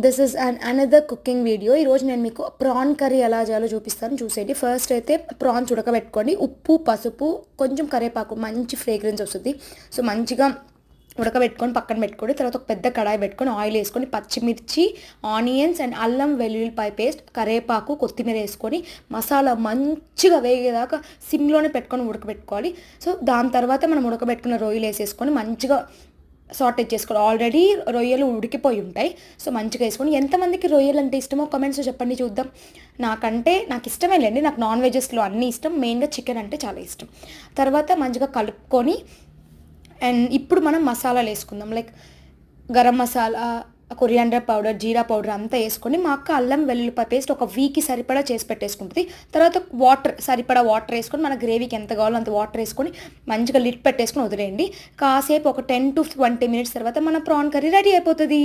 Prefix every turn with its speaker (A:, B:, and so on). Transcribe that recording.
A: This is another cooking video. ఈరోజు నేను మీకు ప్రాన్ కర్రీ ఎలా చేయాలో చూపిస్తాను, చూసేయండి. ఫస్ట్ అయితే ప్రాన్స్ ఉడకబెట్టుకోండి. ఉప్పు, పసుపు, కొంచెం కరివేపాకు, మంచి ఫ్రేగ్రెన్స్ వస్తుంది. సో మంచిగా ఉడకబెట్టుకొని పక్కన పెట్టుకోండి. తర్వాత ఒక పెద్ద కడాయి పెట్టుకొని ఆయిల్ వేసుకొని పచ్చిమిర్చి, ఆనియన్స్ అండ్ అల్లం వెల్లుల్లిపాయ పేస్ట్, కరివేపాకు, కొత్తిమీర వేసుకొని మసాలా మంచిగా వేగేదాకా సిమ్లోనే పెట్టుకొని ఉడకబెట్టుకోవాలి. సో దాని తర్వాత మనం ఉడకబెట్టుకున్న రొయ్యలు వేసేసుకొని మంచిగా సాటేజ్ చేసుకోవాలి. ఆల్రెడీ రొయ్యలు ఉడికిపోయి ఉంటాయి. సో మంచిగా వేసుకొని, ఎంతమందికి రొయ్యలు అంటే ఇష్టమో కమెంట్స్లో చెప్పండి చూద్దాం. నాకు ఇష్టమే లేండి, నాకు నాన్ వెజెస్లో అన్నీ ఇష్టం, మెయిన్గా చికెన్ అంటే చాలా ఇష్టం. తర్వాత మంచిగా కలుపుకొని అండ్ ఇప్పుడు మనం మసాలాలు వేసుకుందాం. Like garam masala, coriander powder, jeera powder అంతా వేసుకొని, మా అక్క అల్లం వెల్లుల్లిపాయ పేస్ట్ ఒక వీక్కి సరిపడా చేసి పెట్టేసుకుంటుంది. తర్వాత సరిపడా వాటర్ వేసుకొని, మన గ్రేవీకి ఎంత కావాలో అంత వాటర్ వేసుకొని మంచిగా లిడ్ పెట్టేసుకొని వదిలేయండి. కాసేపు ఒక 10 to 20 minutes తర్వాత మన ప్రాన్ కర్రీ రెడీ అయిపోతుంది.